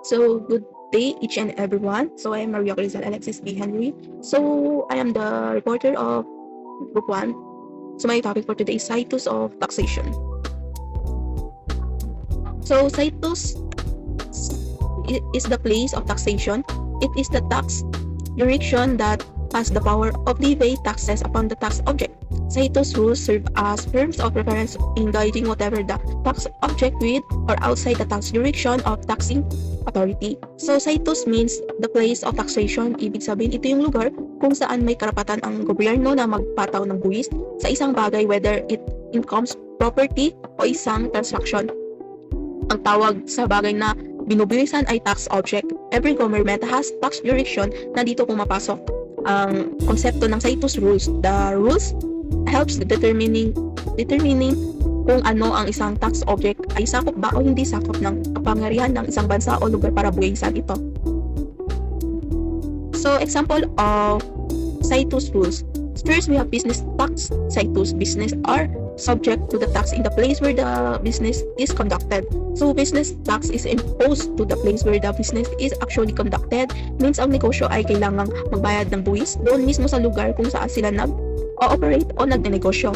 So, good day, each and everyone. So, I am Maria Rizal Alexis B. Henry. So, I am the reporter of Group 1. So, my topic for today is Citus of Taxation. So, Citus is the place of taxation. It is the tax jurisdiction that has the power of levy taxes upon the tax object. Citus rules serve as terms of reference in guiding whatever the tax object with or outside the tax jurisdiction of taxing authority. So, Citus means the place of taxation. Ibig sabihin, ito yung lugar kung saan may karapatan ang gobyerno na magpataw ng buwis sa isang bagay, whether it incomes, property, o isang transaction. Ang tawag sa bagay na binubuwisan ay tax object. Every government has tax jurisdiction na dito pumapasok ang konsepto ng Citus rules. The rules helps determining kung ano ang isang tax object ay sakop ba o hindi sakop ng kapangyarihan ng isang bansa o lugar para buwisan ito. So, example of Citus rules. First, we have business tax. Citus business are subject to the tax in the place where the business is conducted. So, business tax is imposed to the place where the business is actually conducted. Means ang negosyo ay kailangang magbayad ng buwis doon mismo sa lugar kung saan sila nag-ooperate o nagnenegosyo.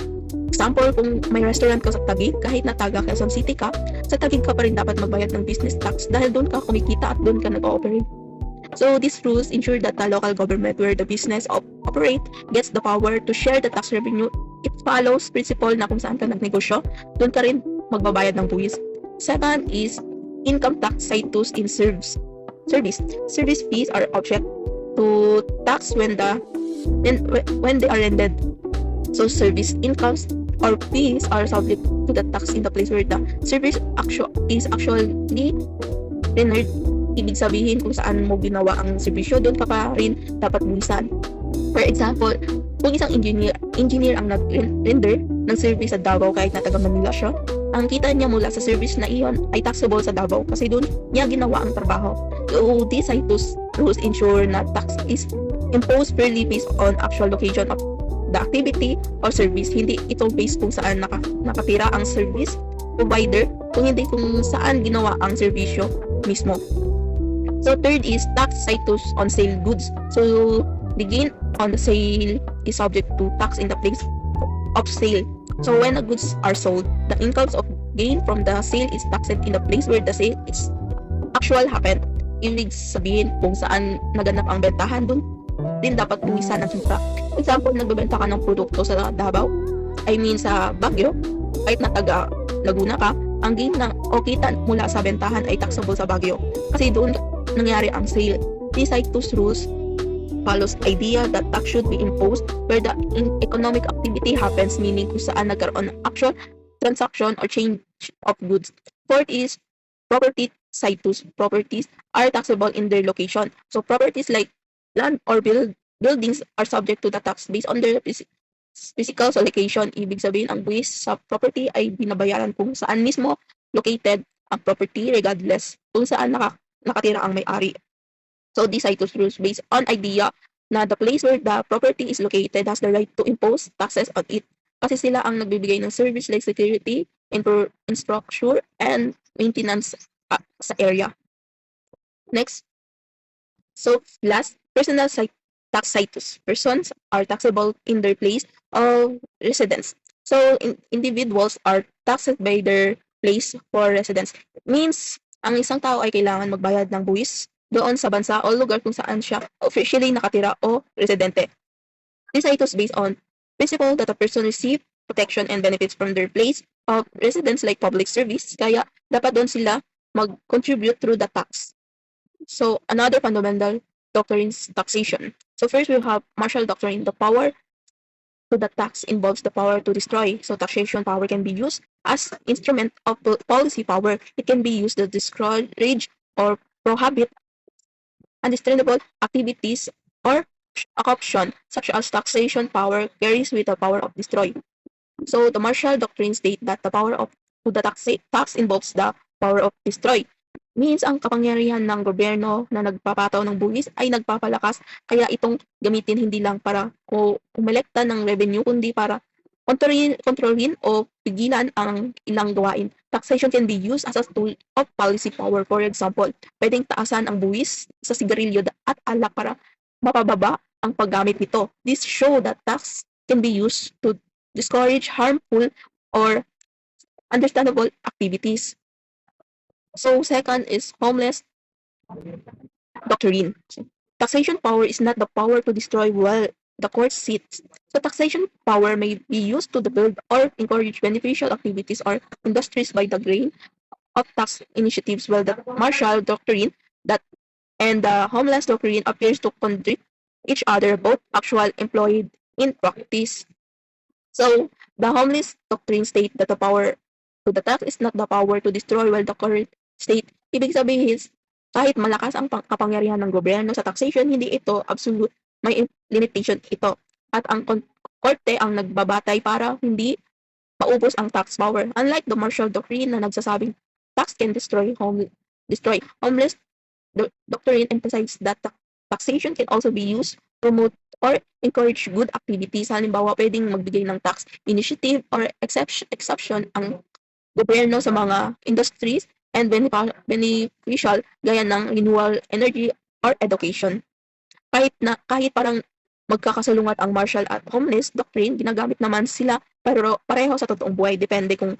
Example, kung may restaurant ka sa Taguig, kahit na taga Quezon City ka, sa Taguig ka pa rin dapat magbayad ng business tax dahil doon ka kumikita at doon ka nag-ooperate. So, these rules ensure that the local government where the business operate gets the power to share the tax revenue. It follows principle na kung saan ka nagnegosyo, doon ka rin magbabayad ng buwis. Second is income tax Citus in service. Service fees are object to tax when they are rendered. So, service incomes or fees are subject to the tax in the place where the service is actually rendered. Ibig sabihin, kung saan mo ginawa ang serbisyo, doon ka pa rin dapat buwisan. For example, kung isang engineer ang nag-render ng service sa Davao kahit na taga Manila siya, ang kita niya mula sa service na iyon ay taxable sa Davao kasi doon niya ginawa ang trabaho. So, these Citus rules ensure na tax is imposed fairly based on actual location of the activity or service. Hindi ito based kung saan nakatira ang service provider, kung hindi kung saan ginawa ang serbisyo mismo. So, third is tax Citus on sale goods. So, the gain on the sale is subject to tax in the place of sale. So, when the goods are sold, the incomes of gain from the sale is taxed in the place where the sale is actual happened. Ibig sabihin, kung saan naganap ang bentahan, dun din dapat buwisan ang kita. Example, nagbebenta ka ng produkto sa Davao, sa Baguio, kahit na taga Laguna ka, ang gain o kita mula sa bentahan ay taxable sa Baguio kasi doon nangyari ang sale. These Citus rules follows idea that tax should be imposed where the economic activity happens, meaning kung saan nagkaroon ng actual transaction or change of goods. Fourth is property Citus. Properties are taxable in their location. So, properties like land or buildings are subject to the tax based on their physical location. Ibig sabihin, ang buwis sa property ay binabayaran kung saan mismo located ang property regardless kung saan nakatira ang may-ari. So, these Citus rules based on idea na the place where the property is located has the right to impose taxes on it. Kasi sila ang nagbibigay ng service like security, infrastructure, and maintenance sa area. Next. So, last, personal tax Citus. Persons are taxable in their place of residence. So, individuals are taxed by their place for residence. It means, ang isang tao ay kailangan magbayad ng buwis doon sa bansa o lugar kung saan siya officially nakatira o residente. This Citus based on principle that a person receive protection and benefits from their place of residence like public service, kaya dapat doon sila mag-contribute through the tax. So, another fundamental doctrine is taxation. So, first we have Marshall Doctrine. The power to the tax involves the power to destroy. So, taxation power can be used as instrument of policy power. It can be used to discourage or prohibit unreasonable activities or corruption, such as taxation power carries with the power of destroy. So, the Marshall Doctrine states that the power to the tax involves the power of destroy. Means ang kapangyarihan ng gobyerno na nagpapataw ng buwis ay nagpapalakas, kaya itong gamitin hindi lang para kumolekta ng revenue kundi para kontrolin o pigilan ang ilang gawain. Taxation can be used as a tool of policy power. For example, pwedeng taasan ang buwis sa sigarilyo at alak para mapababa ang paggamit nito. This show that tax can be used to discourage harmful or understandable activities. So second is homeless doctrine. So, taxation power is not the power to destroy while the court sits. So taxation power may be used to build or encourage beneficial activities or industries by the grain of tax initiatives, while the Marshall Doctrine that and the homeless doctrine appears to contradict each other, both actual employed in practice. So the homeless doctrine state that the power to the tax is not the power to destroy, while the current state, ibig sabihin kahit malakas ang kapangyarihan ng gobyerno sa taxation, hindi ito absolute, may limitation ito. At ang korte ang nagbabatay para hindi maubos ang tax power. Unlike the Marshall Doctrine na nagsasabing tax can destroy. Homeless doctrine emphasizes that taxation can also be used to promote or encourage good activities. Halimbawa, pwedeng magbigay ng tax initiative or exception ang gobyerno sa mga industries and beneficial gaya ng renewable energy or education. Kahit parang magkakasalungat ang Marshall at homeless doctrine, ginagamit naman sila pero pareho sa totoong buhay. Depende kung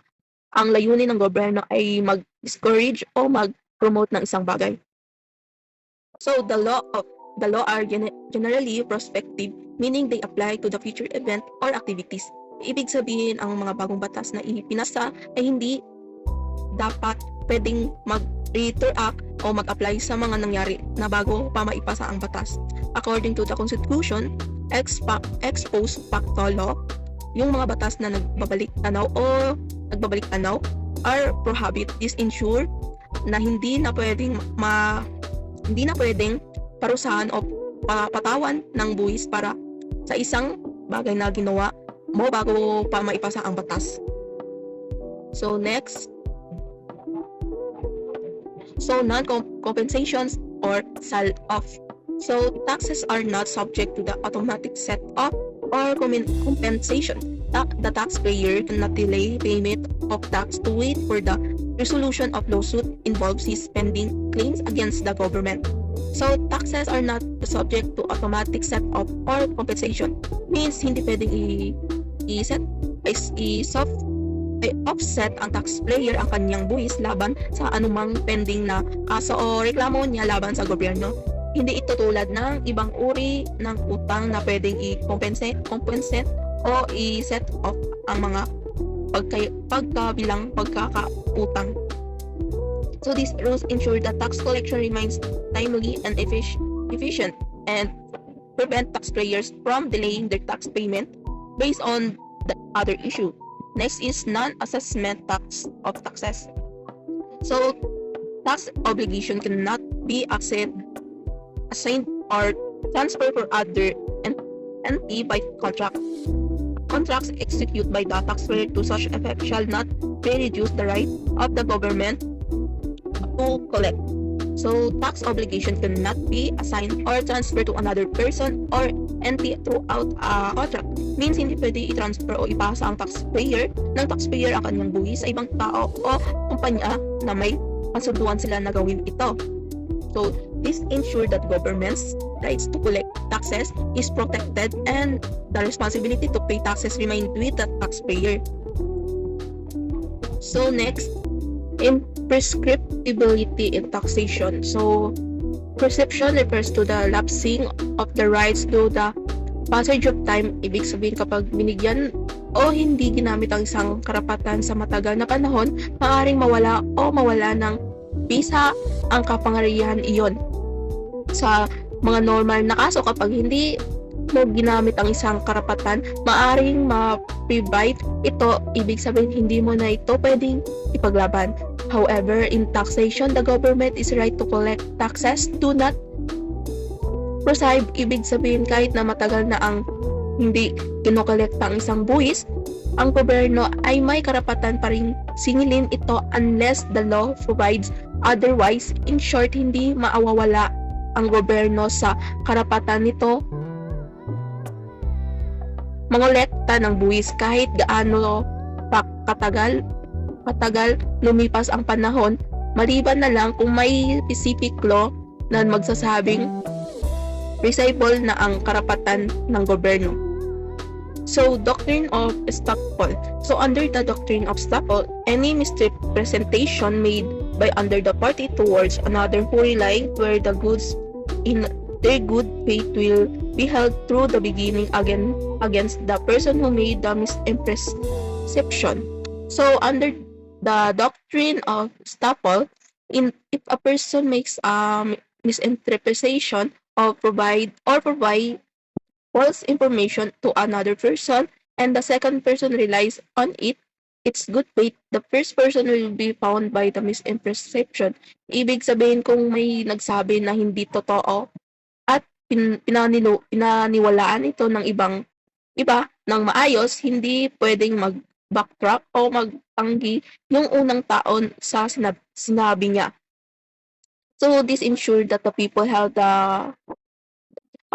ang layunin ng gobyerno ay mag-discourage o mag-promote ng isang bagay. So the law are generally prospective, meaning they apply to the future event or activities. Ibig sabihin, ang mga bagong batas na ipinasa ay hindi dapat pwedeng mag-retroact o mag-apply sa mga nangyari na bago pa maipasa ang batas. According to the Constitution, ex post facto law, yung mga batas na nagbabalik tanaw are prohibit. This ensure na hindi na pwedeng parusahan o patawan ng buwis para sa isang bagay na ginawa mo bago pa maipasa ang batas. So next, non-compensations or sell-off. So taxes are not subject to the automatic set-off or compensation. The taxpayer cannot delay payment of tax to wait for the resolution of lawsuit involves his pending claims against the government. So taxes are not subject to automatic set-off or compensation. Means hindi pwedeng offset ang taxpayer ang kanyang buwis laban sa anumang pending na kaso o reklamo niya laban sa gobyerno. Hindi ito tulad ng ibang uri ng utang na pwedeng i-compensate o i-set off ang mga pagkakautang. So these rules ensure that tax collection remains timely and efficient and prevent taxpayers from delaying their tax payment based on the other issue. Next is non-assessment tax of taxes. So tax obligation cannot be assigned or transferred for other entity by contract. Contracts executed by the taxpayer to such effect shall not be reduce the right of the government to collect. So tax obligation cannot be assigned or transferred to another person or entity throughout a contract. Means hindi pwede i-transfer o ipasa ang taxpayer ang kanyang buwis sa ibang tao o kumpanya na may pansunduan sila na gawin ito. So this ensure that government's rights to collect taxes is protected and the responsibility to pay taxes remain with the taxpayer. So next, imprescriptibility in taxation. So prescription refers to the lapsing of the rights to the passage of time. Ibig sabihin, kapag binigyan o hindi ginamit ang isang karapatan sa matagal na panahon, maaaring mawala ng bisa ang kapangyarihan iyon. Sa mga normal na kaso, kapag hindi mo ginamit ang isang karapatan, maaaring ma-privive ito. Ibig sabihin, hindi mo na ito pwedeng ipaglaban. However, in taxation, the government is right to collect taxes. Do not prescribe. Ibig sabihin, kahit na matagal na ang hindi kinokolekta ang isang buwis, ang gobyerno ay may karapatan pa rin singilin ito unless the law provides Otherwise, in short, hindi maawawala ang gobyerno sa karapatan nito mangolekta ng buwis kahit gaano pa katagal lumipas ang panahon, maliban na lang kung may specific law na magsasabing reciable na ang karapatan ng gobyerno. So, doctrine of estoppel. So, under the doctrine of estoppel, any misrepresentation made by under the party towards another who rely where the goods in their good faith will be held through the beginning against the person who made the misperception. So, under the doctrine of estoppel, if a person makes a misinterpretation or provide false information to another person and the second person relies on it's good faith, the first person will be found by the misperception. Ibig sabihin kung may nagsabi na hindi totoo at pinaniwalaan ito ng iba ng maayos, hindi pwedeng mag-backtrack o magtanggi yung unang taon sa sinabi niya. So this ensured that the people held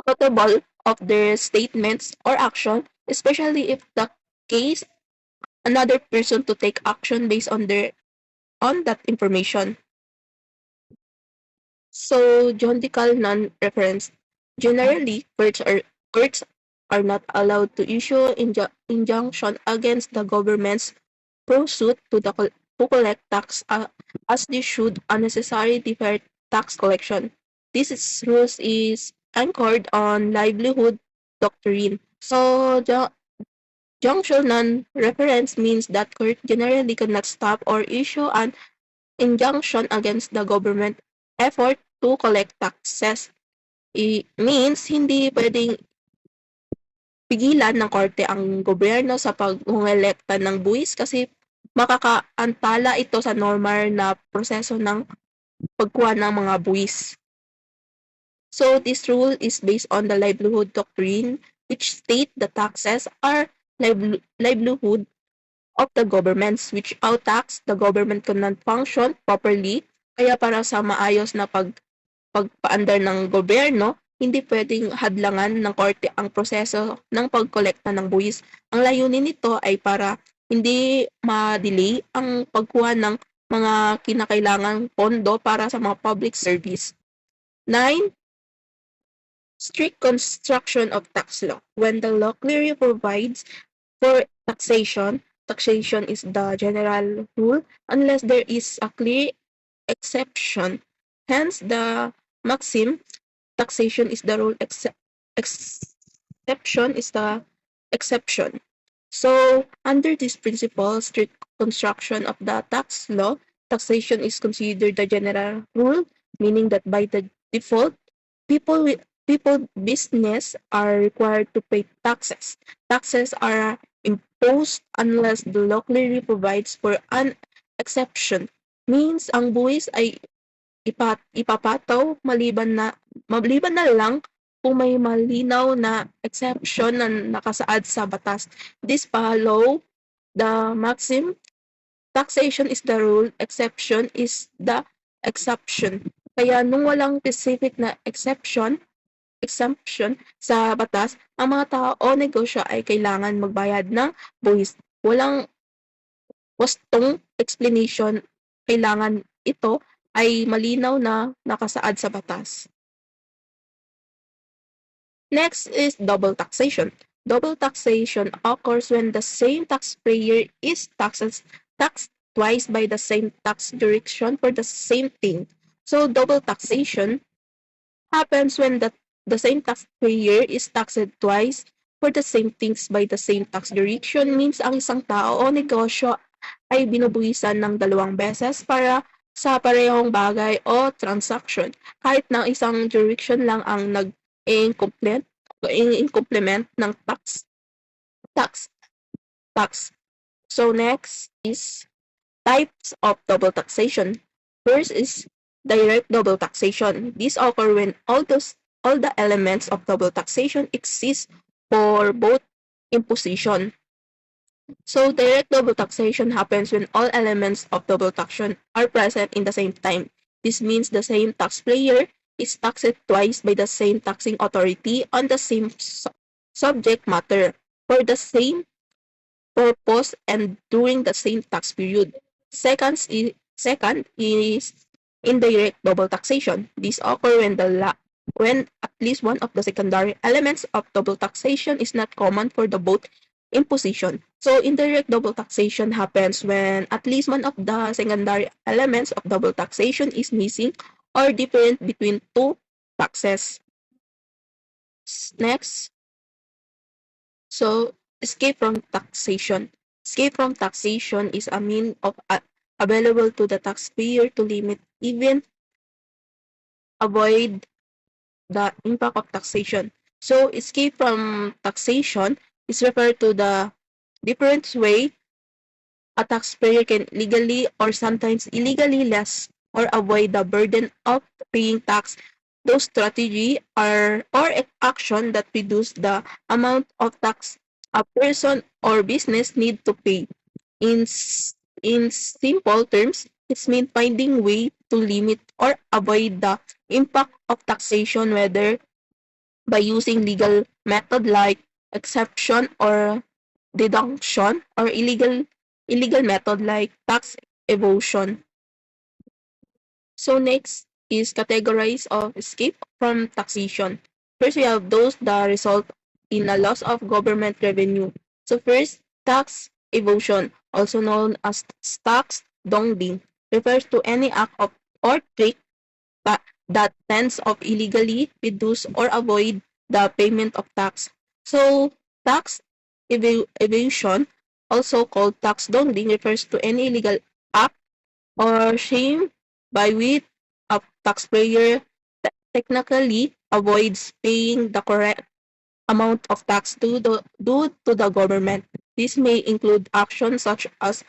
accountable of their statements or action, especially if the case another person to take action based on that information. So judicial non-reference. Generally, courts are not allowed to issue injunction against the government's pursuit to collect tax as they should unnecessarily defer tax collection. This rules is anchored on livelihood doctrine. So junction non-reference means that court generally cannot stop or issue an injunction against the government effort to collect taxes. It means hindi pwedeng pigilan ng korte ang gobyerno sa pag-ngolekta ng buwis kasi makakaantala ito sa normal na proseso ng pagkuha ng mga buwis. So this rule is based on the livelihood doctrine, which state the taxes are livelihood of the governments. Without tax, the government cannot function properly. Kaya para sa maayos na pagpaandar ng gobyerno, hindi pwedeng hadlangan ng korte ang proseso ng pagkolekta ng buwis. Ang layunin nito ay para hindi ma-delay ang pagkuha ng mga kinakailangang pondo para sa mga public service. 9. Strict construction of tax law. When the law clearly provides for taxation is the general rule unless there is a clear exception. Hence, the maxim, taxation is the rule, exception is the exception. So, under this principle, strict construction of the tax law, taxation is considered the general rule, meaning that by the default, people business are required to pay taxes. Taxes are imposed unless the law clearly provides for an exception. Means ang buwis ay ipapataw maliban na lang kung may malinaw na exception na nakasaad sa batas. This follow the maxim, taxation is the rule, exception is the exception. Kaya nung walang specific na exemption sa batas, ang mga tao o negosyo ay kailangan magbayad ng buwis. Walang wastong explanation, kailangan ito ay malinaw na nakasaad sa batas. Next is double taxation. Double taxation occurs when the same taxpayer is taxed twice by the same tax jurisdiction for the same thing. So double taxation happens when the same taxpayer is taxed twice for the same things by the same tax jurisdiction. Means ang isang tao o negosyo ay binubuwisan ng dalawang beses para sa parehong bagay o transaction. Kahit na isang jurisdiction lang ang nag-implement ng tax. So next is types of double taxation. First is direct double taxation. This occur when all the elements of double taxation exist for both imposition. So direct double taxation happens when all elements of double taxation are present in the same time. This means the same taxpayer is taxed twice by the same taxing authority on the same subject matter for the same purpose and during the same tax period. Second is indirect double taxation. This occurs when when at least one of the secondary elements of double taxation is not common for the both imposition. So indirect double taxation happens when at least one of the secondary elements of double taxation is missing or different between two taxes. Next, so escape from taxation. Escape from taxation is a mean of available to the taxpayer to limit, even avoid the impact of taxation. So escape from taxation is referred to the different way a taxpayer can legally or sometimes illegally less or avoid the burden of paying tax. Those strategy are or action that reduce the amount of tax a person or business need to pay. In in simple terms, it's mean finding way to limit or avoid the impact of taxation, whether by using legal method like exception or deduction, or illegal method like tax evasion. So next is categories of escape from taxation. First, we have those that result in a loss of government revenue. So first, tax evasion, also known as tax dongding, refers to any act of or trick that tends of illegally reduce or avoid the payment of tax. So tax evasion, also called tax dongding, refers to any illegal act or shame by which a taxpayer technically avoids paying the correct amount of tax due to the government. This may include actions such as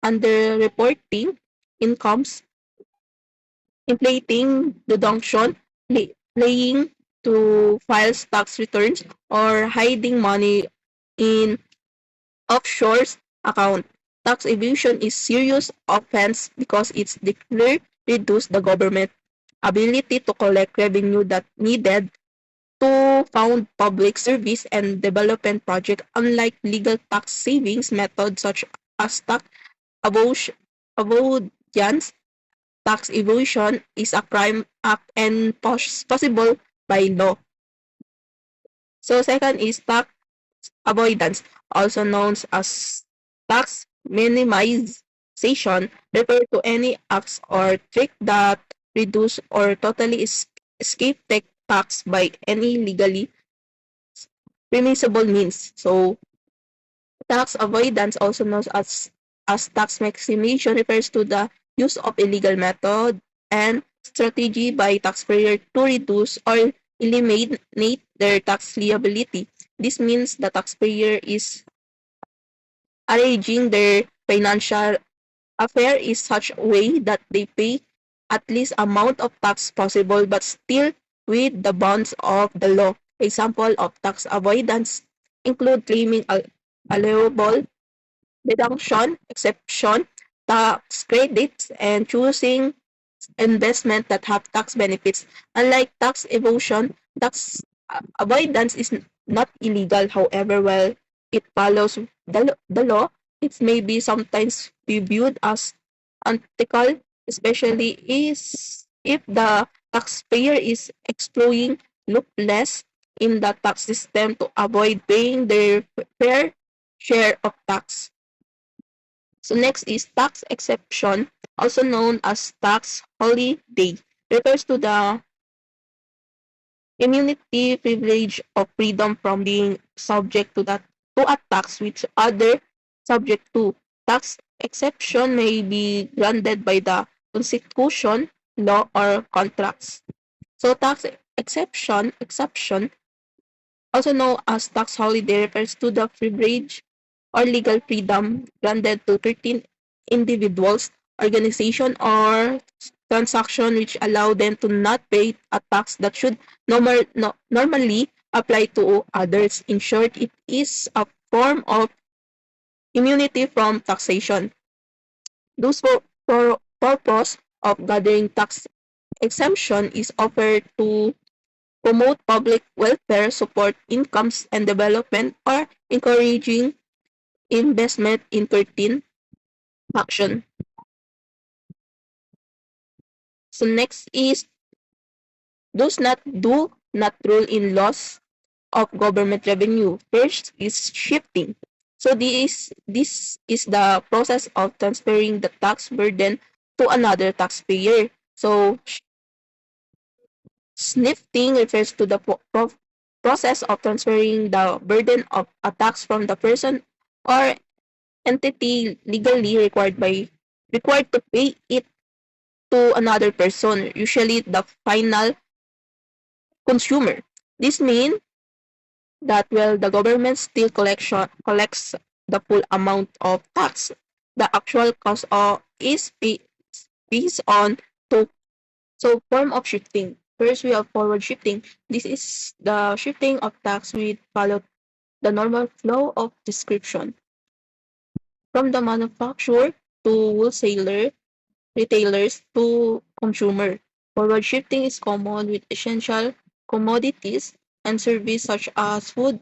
underreporting incomes, inflating deduction, paying to file tax returns, or hiding money in offshore account. Tax evasion is serious offense because it's declared reduce the government ability to collect revenue that needed to fund public service and development project, unlike legal tax savings methods such as tax avoidance. Tax evasion is a crime act and possible by law. So second is tax avoidance, also known as tax minimization, refer to any acts or trick that reduce or totally escape tax by any legally permissible means. So tax avoidance, also known as tax maximization, refers to the use of illegal method and strategy by taxpayer to reduce or eliminate their tax liability. This means the taxpayer is arranging their financial affair in such a way that they pay at least amount of tax possible but still with the bounds of the law. Example of tax avoidance include claiming allowable deduction, exception, tax credits, and choosing investment that have tax benefits. Unlike tax evasion, tax avoidance is not illegal. However, while it follows the law, it may be sometimes be viewed as unethical, especially is if the taxpayer is exploiting loopholes in the tax system to avoid paying their fair share of tax. So next is tax exception, also known as tax holiday, refers to the immunity, privilege, or freedom from being subject to a tax which other subject to. Tax exception may be granted by the Constitution, law, or contracts. So tax exception, also known as tax holiday, refers to the privilege or legal freedom granted to 13 individuals, organization, or transaction which allow them to not pay a tax that should normally apply to others. In short, it is a form of immunity from taxation. Those purpose of gathering tax exemption is offered to promote public welfare, support incomes and development, or encouraging investment in certain action. So next is do not rule in loss of government revenue. First is shifting. So this is the process of transferring the tax burden to another taxpayer. So shifting refers to the process of transferring the burden of a tax from the person or entity legally required to pay it to another person, usually the final consumer. This means that while the government still collects the full amount of tax, the actual cost is based on two form of shifting. First, we have forward shifting. This is the shifting of tax with follow the normal flow of description from the manufacturer to wholesaler, retailers to consumer. Forward shifting is common with essential commodities and services such as food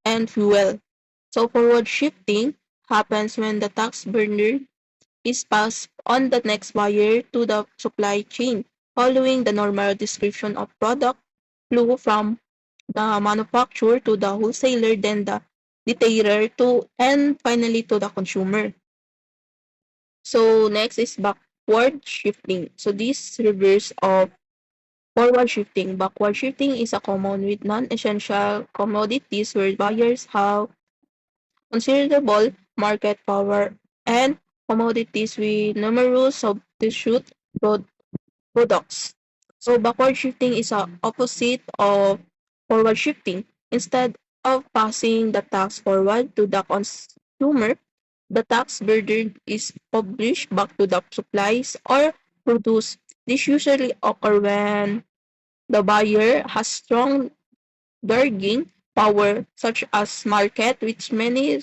and fuel. So forward shifting happens when the tax burden is passed on the next buyer to the supply chain, following the normal description of product flow from the manufacturer to the wholesaler, then the retailer to and finally to the consumer. So next is backward shifting. So this reverse of forward shifting. Backward shifting is a common with non-essential commodities where buyers have considerable market power and commodities with numerous substitute products. So backward shifting is a opposite of forward shifting. Instead of passing the tax forward to the consumer, the tax burden is published back to the supplies or produce. This usually occur when the buyer has strong bargaining power, such as market, which many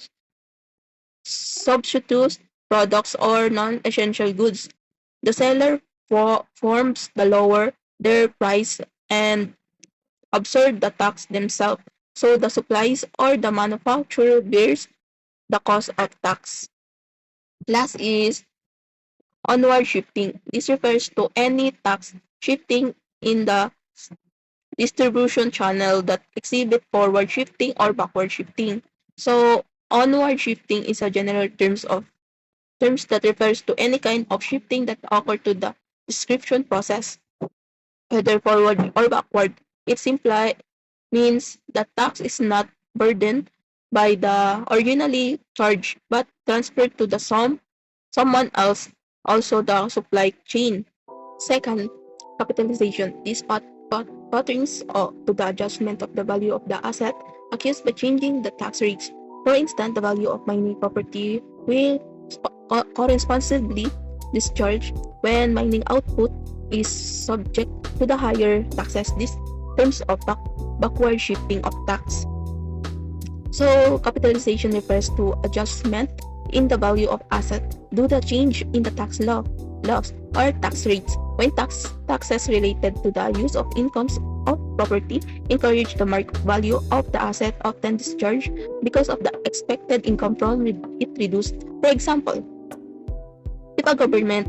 substitutes products or non-essential goods. The seller forms the lower their price and absorb the tax themselves. So the supplies or the manufacturer bears the cost of tax. Last is onward shifting. This refers to any tax shifting in the distribution channel that exhibit forward shifting or backward shifting. So onward shifting is a general terms that refers to any kind of shifting that occur to the description process, whether forward or backward. It simply means that tax is not burdened by the originally charged but transferred to the someone else, also the supply chain. Second, capitalization. These patterns to the adjustment of the value of the asset accused by changing the tax rates. For instance, the value of mining property will correspondingly discharged when mining output is subject to the higher taxes. This terms of backward shifting of tax. So capitalization refers to adjustment in the value of asset due to change in the tax laws or tax rates. When taxes related to the use of incomes of property encourage the market value of the asset often discharged because of the expected income from it reduced. For example, if a government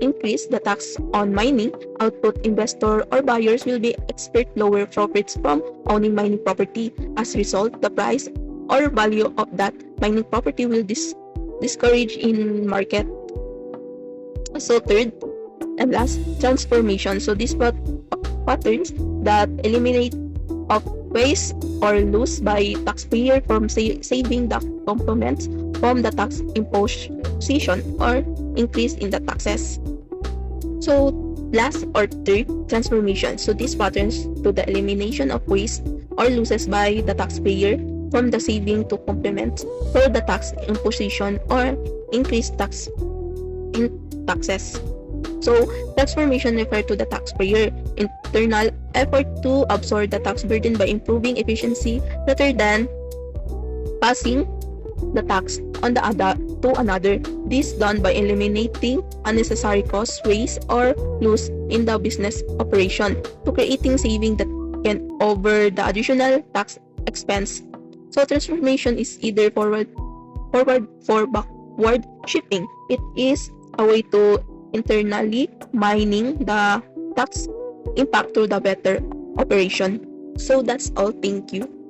increase the tax on mining output, investor or buyers will be expect lower profits from owning mining property. As a result, the price or value of that mining property will discourage in market. So third and last, transformation. So these patterns that eliminate of waste or lose by taxpayer from saving the components from the tax imposition or increase in the taxes. So last or third, transformation. So these patterns to the elimination of waste or losses by the taxpayer from the saving to complement for the tax imposition or increased taxes. So transformation refers to the taxpayer internal effort to absorb the tax burden by improving efficiency rather than passing the tax on the other to another. This done by eliminating unnecessary costs, waste, or loss in the business operation to creating saving that can over the additional tax expense. So transformation is either forward for backward shifting. It is a way to internally mining the tax impact to the better operation. So that's all. Thank you.